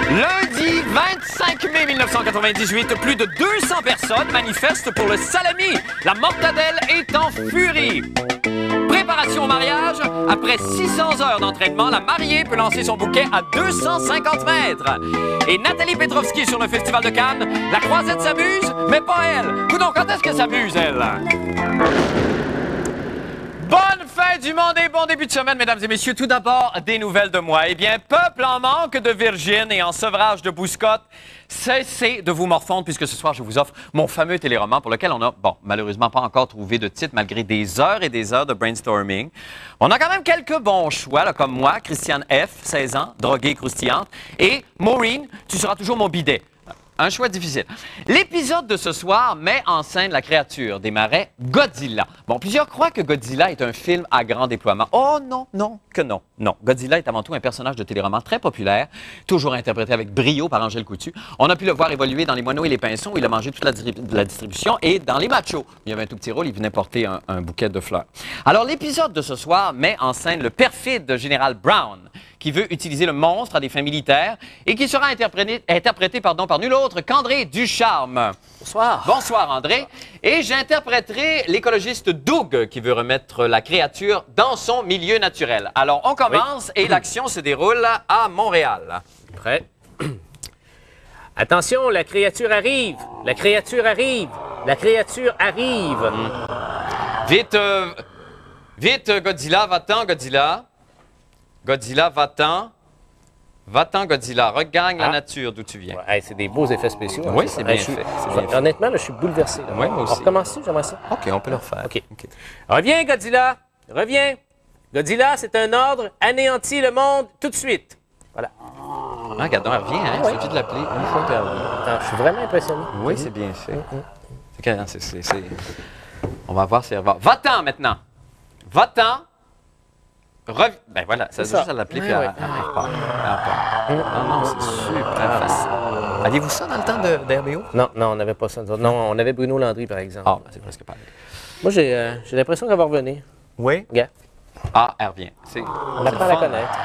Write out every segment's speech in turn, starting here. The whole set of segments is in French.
Lundi 25 mai 1998, plus de 200 personnes manifestent pour le salami. La mortadelle est en furie. Préparation au mariage. Après 600 heures d'entraînement, la mariée peut lancer son bouquet à 250 mètres. Et Nathalie Petrovski sur le Festival de Cannes. La croisette s'amuse, mais pas elle. Coudonc, quand est-ce qu'elle s'amuse, elle? Bonne fin du monde et bon début de semaine, mesdames et messieurs. Tout d'abord, des nouvelles de moi. Eh bien, peuple en manque de virgines et en sevrage de bouscottes, cessez de vous morfondre puisque ce soir, je vous offre mon fameux téléroman pour lequel on a, bon, malheureusement pas encore trouvé de titre malgré des heures et des heures de brainstorming. On a quand même quelques bons choix, là, comme moi, Christiane F., 16 ans, droguée croustillante, et Maureen, tu seras toujours mon bidet. Un choix difficile. L'épisode de ce soir met en scène la créature des marais, Godzilla. Bon, plusieurs croient que Godzilla est un film à grand déploiement. Oh non, non, que non. Non, Godzilla est avant tout un personnage de téléroman très populaire, toujours interprété avec brio par Angèle Coutu. On a pu le voir évoluer dans Les Moineaux et les Pinsons, où il a mangé toute la distribution, et dans Les Machos. Il y avait un tout petit rôle, il venait porter un bouquet de fleurs. Alors, l'épisode de ce soir met en scène le perfide général Brown, qui veut utiliser le monstre à des fins militaires et qui sera interprété par nul autre qu'André Ducharme. Bonsoir. Bonsoir, André. Et j'interpréterai l'écologiste Doug qui veut remettre la créature dans son milieu naturel. Alors, on commence et l'action se déroule à Montréal. Prêt? Attention, la créature arrive! La créature arrive! La créature arrive! Vite, vite, Godzilla, va-t'en, Godzilla. Godzilla, va-t'en. Va-t'en, Godzilla. Regagne la nature d'où tu viens. Ouais, hey, c'est des beaux effets spéciaux. Oui, c'est bien fait. Honnêtement, là, je suis bouleversé. Là. Oui, moi aussi. On recommence-tu? J'aimerais ça. OK, on peut le refaire. OK. Reviens, Godzilla. Reviens. Godzilla, c'est un ordre. Anéantis le monde tout de suite. Voilà. Ah, regarde, elle revient, hein? Il suffit de l'appeler une fois perdue. Attends, je suis vraiment impressionné. Oui, c'est bien fait. On va voir si elle va. Va-t'en maintenant! Va-t'en! Ben voilà, ça se juste à l'appeler puis à part. Non, c'est super facile. Aviez-vous ça dans le temps d'RBO? Non, on n'avait pas ça. Non, on avait Bruno Landry, par exemple. Ah, ben c'est presque pareil. Moi, j'ai l'impression qu'elle va revenir. Oui? Regarde. Ah, elle revient. On apprend à la connaître.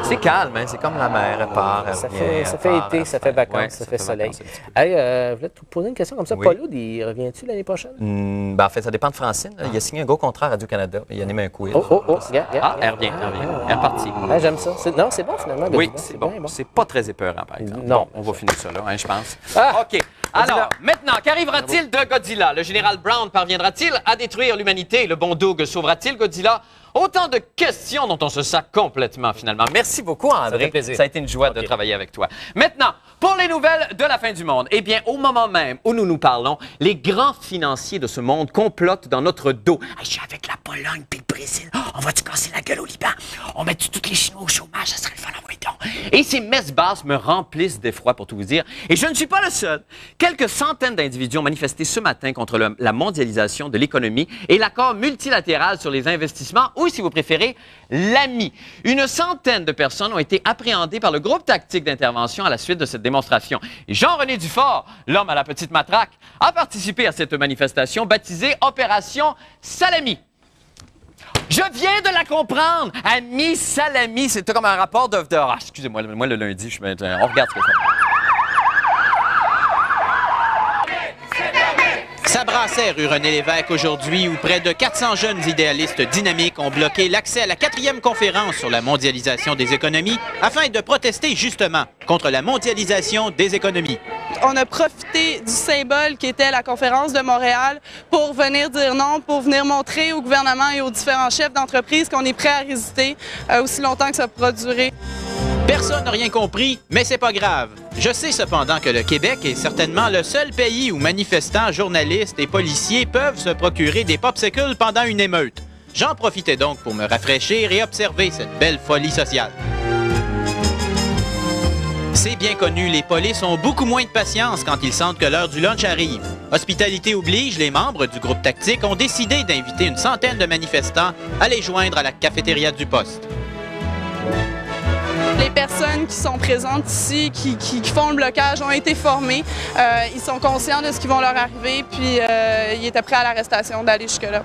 C'est calme, hein? C'est comme la mer, elle part, elle revient. Ça fait été, ça fait vacances, ça fait soleil. Hey, je voulais te poser une question comme ça. Oui. Paul Oud, il revient-tu l'année prochaine? Ben, en fait, ça dépend de Francine. Il a signé un gros contrat à Radio-Canada. Il a animé un quiz. Regarde. Ah, elle revient. Elle est repartie. J'aime ça. Non, c'est bon finalement. Oui, c'est bon. C'est pas très épeurant, par exemple. Non. Bon, on va finir ça là, hein, je pense. Ah! OK. Alors, maintenant, qu'arrivera-t-il de Godzilla? Le général Brown parviendra-t-il à détruire l'humanité? Le bon Doug sauvera-t-il Godzilla? Autant de questions dont on se sac complètement, finalement. Merci beaucoup, André. Ça fait plaisir. Ça a été une joie de travailler avec toi. Maintenant, pour les nouvelles de la fin du monde, eh bien, au moment même où nous nous parlons, les grands financiers de ce monde complotent dans notre dos. Hey, je suis avec la Pologne puis le Brésil. On va-tu casser la gueule au Liban? On met-tu tous les Chinois au chômage? Ça serait le fun, envoyez donc. Et ces messes basses me remplissent d'effroi, pour tout vous dire. Et je ne suis pas le seul. Quelques centaines d'individus ont manifesté ce matin contre la mondialisation de l'économie et l'accord multilatéral sur les investissements, ou, si vous préférez, l'AMI. Une centaine de personnes ont été appréhendées par le groupe tactique d'intervention à la suite de cette démonstration. Et Jean-René Dufort, l'homme à la petite matraque, a participé à cette manifestation baptisée Opération Salami. Je viens de la comprendre! Ami Salami, c'était comme un rapport de... Ah, excusez-moi, moi le lundi, on regarde ce que ça fait. Ça brassait rue René Lévesque aujourd'hui où près de 400 jeunes idéalistes dynamiques ont bloqué l'accès à la 4e conférence sur la mondialisation des économies afin de protester justement contre la mondialisation des économies. On a profité du symbole qui était la conférence de Montréal pour venir dire non, pour venir montrer au gouvernement et aux différents chefs d'entreprise qu'on est prêt à résister aussi longtemps que ça pourra durer. Personne n'a rien compris, mais c'est pas grave. Je sais cependant que le Québec est certainement le seul pays où manifestants, journalistes et policiers peuvent se procurer des popsicles pendant une émeute. J'en profitais donc pour me rafraîchir et observer cette belle folie sociale. C'est bien connu, les polices ont beaucoup moins de patience quand ils sentent que l'heure du lunch arrive. Hospitalité oblige, les membres du groupe tactique ont décidé d'inviter une centaine de manifestants à les joindre à la cafétéria du poste. Les personnes qui sont présentes ici, qui font le blocage, ont été formées. Ils sont conscients de ce qui va leur arriver, puis ils étaient prêts à l'arrestation d'aller jusque-là.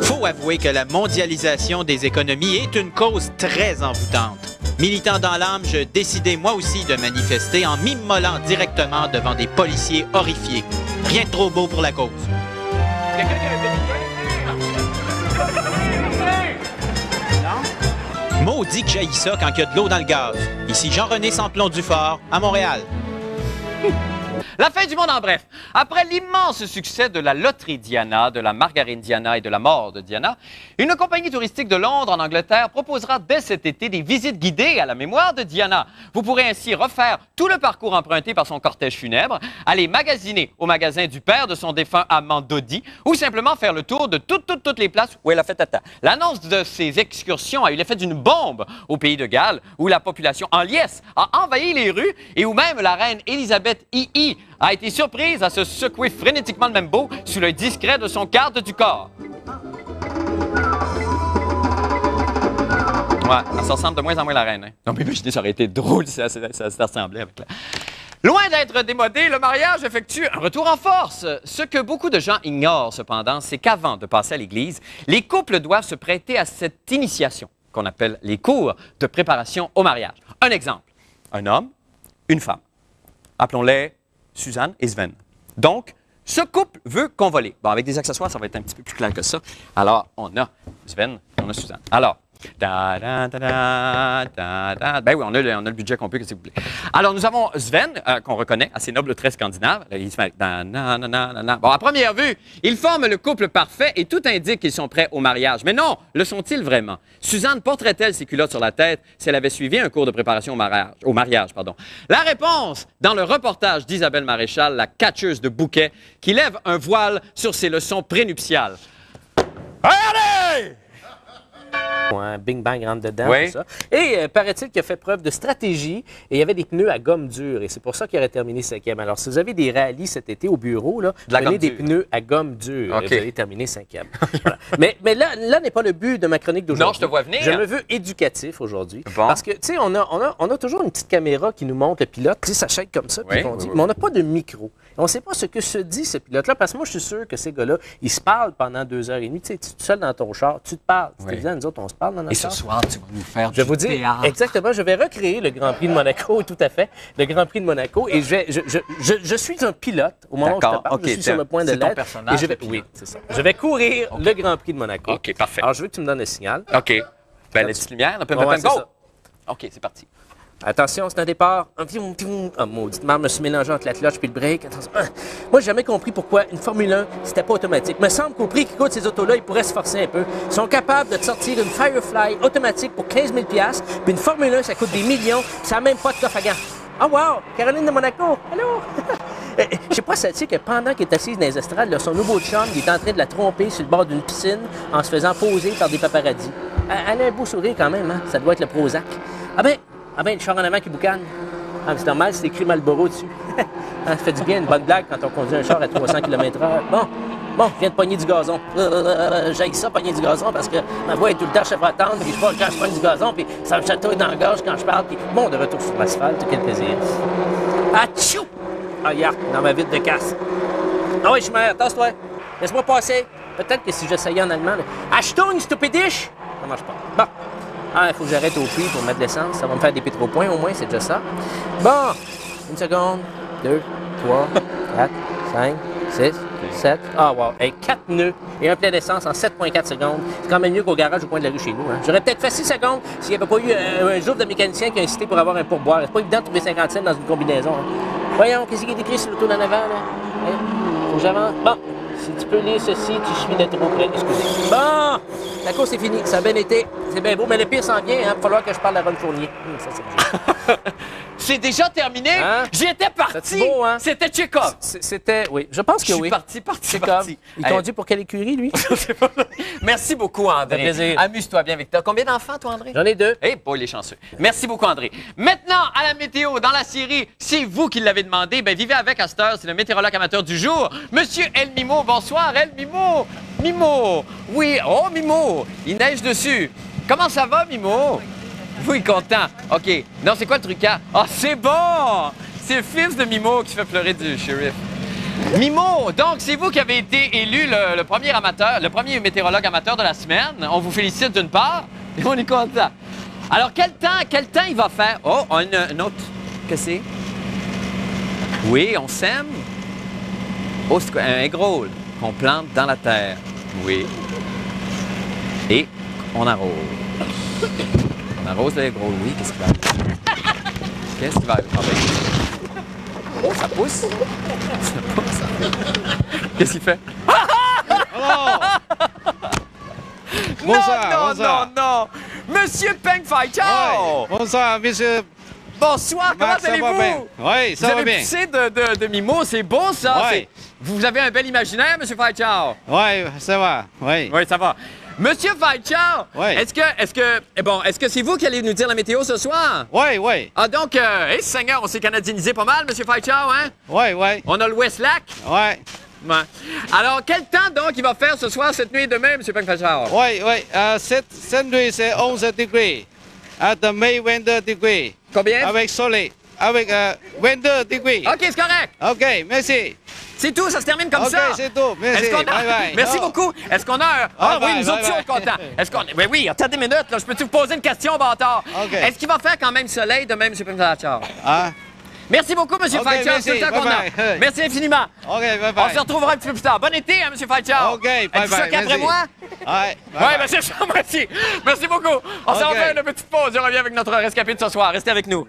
Faut avouer que la mondialisation des économies est une cause très envoûtante. Militant dans l'âme, je décidai moi aussi de manifester en m'immolant directement devant des policiers horrifiés. Rien de trop beau pour la cause. Maudit que j'haïs ça quand il y a de l'eau dans le gaz. Ici Jean-René Samplon-Dufort, à Montréal. La fin du monde en bref. Après l'immense succès de la loterie Diana, de la margarine Diana et de la mort de Diana, une compagnie touristique de Londres en Angleterre proposera dès cet été des visites guidées à la mémoire de Diana. Vous pourrez ainsi refaire tout le parcours emprunté par son cortège funèbre, aller magasiner au magasin du père de son défunt amant Dodi ou simplement faire le tour de toutes les places où elle a fait tata. L'annonce de ces excursions a eu l'effet d'une bombe au pays de Galles où la population en liesse a envahi les rues et où même la reine Élisabeth II a été surprise à se secouer frénétiquement le membo sous l'œil discret de son garde du corps. Ouais, elle se ressemble de moins en moins à la reine. Hein? Non, mais imaginez, ça aurait été drôle si ça ressemblait avec la... Loin d'être démodé, le mariage effectue un retour en force. Ce que beaucoup de gens ignorent, cependant, c'est qu'avant de passer à l'église, les couples doivent se prêter à cette initiation qu'on appelle les cours de préparation au mariage. Un exemple, un homme, une femme. Appelons-les Suzanne et Sven. Donc, ce couple veut convoler. Bon, avec des accessoires, ça va être un petit peu plus clair que ça. Alors, on a Sven et on a Suzanne. Alors, ben oui, on a le budget qu'on peut, qu'est-ce que vous voulez. Alors, nous avons Sven, qu'on reconnaît, assez noble, très scandinave. Il se fait... Bon, à première vue, ils forment le couple parfait et tout indique qu'ils sont prêts au mariage. Mais non, le sont-ils vraiment? Suzanne porterait-elle ses culottes sur la tête si elle avait suivi un cours de préparation au mariage? La réponse dans le reportage d'Isabelle Maréchal, la catcheuse de bouquets, qui lève un voile sur ses leçons prénuptiales. Allez! Un Bing Bang rentre dedans, oui. tout ça. Et paraît-il qu'il a fait preuve de stratégie et il y avait des pneus à gomme dure et c'est pour ça qu'il aurait terminé 5e. Alors, si vous avez des rallyes cet été au bureau, là, prenez des pneus à gomme dure et vous allez terminer 5e. Voilà. Mais là n'est pas le but de ma chronique d'aujourd'hui. Non, je te vois venir. Je me veux éducatif aujourd'hui. Bon. Parce que, tu sais, on a toujours une petite caméra qui nous montre le pilote, tu sais, ça shake comme ça, puis on dit, mais on n'a pas de micro. On ne sait pas ce que se dit ce pilote-là, parce que moi, je suis sûr que ces gars-là, ils se parlent pendant 2h30. Tu sais, tu es tout seul dans ton char, tu te parles. C'est évident, nous autres, on se parle dans notre char. Et ce soir, tu vas nous faire je vous dis, exactement, je vais recréer le Grand Prix de Monaco, tout à fait, le Grand Prix de Monaco, et je suis un pilote au moment où je te parle, je suis sur le point de l'être. Oui, c'est ça. Je vais courir le Grand Prix de Monaco. OK, parfait. Alors, je veux que tu me donnes le signal. OK. Ben, la petite lumière, go! OK, c'est parti. Attention, c'est un départ. Ah, maudite merde, je me suis mélangé entre la cloche et le break. Attention. Moi, j'ai jamais compris pourquoi une Formule 1, c'était pas automatique. Il me semble qu'au prix qui coûte ces autos-là, ils pourraient se forcer un peu. Ils sont capables de te sortir une Firefly automatique pour 15 000 $, puis une Formule 1, ça coûte des millions, ça n'a même pas de coffre à gants. Ah, wow! Caroline de Monaco! Allô? Je sais pas si ça dit que pendant qu'elle est assise dans les estrades, là, son nouveau chum, il est en train de la tromper sur le bord d'une piscine en se faisant poser par des paparazzis. Elle a un beau sourire quand même, hein? Ça doit être le Prozac. Ah ben, le char en avant qui boucane. Ah, c'est normal, c'est écrit Marlboro dessus. Ça fait du bien, une bonne blague quand on conduit un char à 300 km/h. Bon, je viens de pogner du gazon. J'aille ça, pogner du gazon, parce que ma voix est tout le temps chef à attendre, puis quand je pogne du gazon, puis ça me chatouille dans la gorge quand je parle, puis bon, de retour sur l'asphalte, quel plaisir. Atchou! Ah, yark, dans ma vitre de casse. Ah oui, je suis mère, tasse-toi. Laisse-moi passer. Peut-être que si j'essayais en allemand, Achtung, stupidisch! Ça marche pas. Bon. Ah, il faut que j'arrête au puits pour mettre l'essence. Ça va me faire des pétropoints au moins, c'est déjà ça. Bon, une seconde, 2, 3, 4, 5, 6, 7. Ah, wow. Hey, 4 pneus et un plein d'essence en 7,4 secondes. C'est quand même mieux qu'au garage au coin de la rue chez nous. Hein. J'aurais peut-être fait 6 secondes s'il n'y avait pas eu un jour de mécanicien qui a incité pour avoir un pourboire. C'est pas évident de trouver 50 cents dans une combinaison. Hein. Voyons, qu'est-ce qui est écrit sur l'auto d'en avant, là? Hein? Faut que j'avance. Bon. Si tu peux lire ceci, tu suis d'être trop près. Excusez. Bon! La course est finie. Ça a bien été. C'est bien beau, mais le pire s'en vient. Il va falloir que je parle à Ron Fournier. Ça, c'est C'est déjà terminé? Hein? J'y étais parti! C'est beau, hein? C'était Tchekhov. C'était, oui. Je pense que oui. Je suis parti. Il conduit pour quelle écurie, lui? Merci beaucoup, André. Ça fait plaisir. Amuse-toi bien, Victor. Combien d'enfants, toi, André? J'en ai 2. Eh, boy, les chanceux. Merci beaucoup, André. Maintenant, à la météo, dans la série, c'est vous qui l'avez demandé. Ben, vivez avec à cette heure. C'est le météorologue amateur du jour, Monsieur El Mimo. Bonsoir, El Mimo. Mimo. Oui, oh, Mimo. Il neige dessus. Comment ça va, Mimo? Oui, content. OK. Non, c'est quoi le truc, hein? Ah, c'est bon! C'est le fils de Mimo qui fait pleurer du shérif. Mimo, donc, c'est vous qui avez été élu le premier amateur, le premier météorologue amateur de la semaine. On vous félicite d'une part et on est content. Alors, quel temps il va faire? Oh, un autre. Qu'est-ce que c'est? Oui, on sème. Oh, c'est quoi? Un egg roll qu'on plante dans la terre. Oui. Et on arrose. On arrose le egg roll. Oui, qu'est-ce qui va arriver? Qu'est-ce qui va arriver? Ah, ben... Oh, ça pousse. Ça pousse. Qu'est-ce qu'il fait? Bonsoir, non! Monsieur Peng Fai Chao! Ouais. Bonsoir, monsieur. Bonsoir, comment Marc, ça va bien? allez-vous? Oui, ça Vous va avez bien. pissé de Mimo, c'est beau ça! Ouais. Vous avez un bel imaginaire, Monsieur Fai Chao? Oui, ça va. Oui. Oui, ça va. Monsieur Fai Chao, Ouais. est-ce que c'est vous qui allez nous dire la météo ce soir? Oui, oui. Ah donc, Seigneur, on s'est canadienisé pas mal, Monsieur Fai Chao, hein? Oui, oui. On a le Westlac. Oui. Ouais. Alors, quel temps donc il va faire ce soir, cette nuit et demain, Monsieur Peng Fai Chao? Oui, oui. Cette nuit, c'est 11 degrés. Demain, 22 degrés. Combien? Avec soleil. Avec 22 degrés. OK, c'est correct. OK, merci. C'est tout, ça se termine comme OK, ça. c'est tout. Merci. Est-ce qu'on a... Bye bye. Merci Oh. beaucoup. Est-ce qu'on a un... Ah Bye oui, bye, nous autres, bye on est bye. contents. Est-ce qu'on... Oui, oui, attends des minutes, là. Je peux-tu vous poser une question, bâtard? OK. Est-ce qu'il va faire quand même soleil demain, M. Peng Fai Chao? Ah. Merci beaucoup, M. OK, Fai Chao. C'est tout le merci. temps qu'on a. Bye bye. Merci infiniment. OK, bye On bye. se retrouvera un petit peu plus tard. Bon été, hein, M. Fai Chao. OK, bye Êtes-vous bye. choqué après merci. moi? Ouais, Oui, ben c'est ça, merci. Merci beaucoup. On s'en OK. fait une petite pause. Je reviens avec notre rescapé de ce soir. Restez avec nous.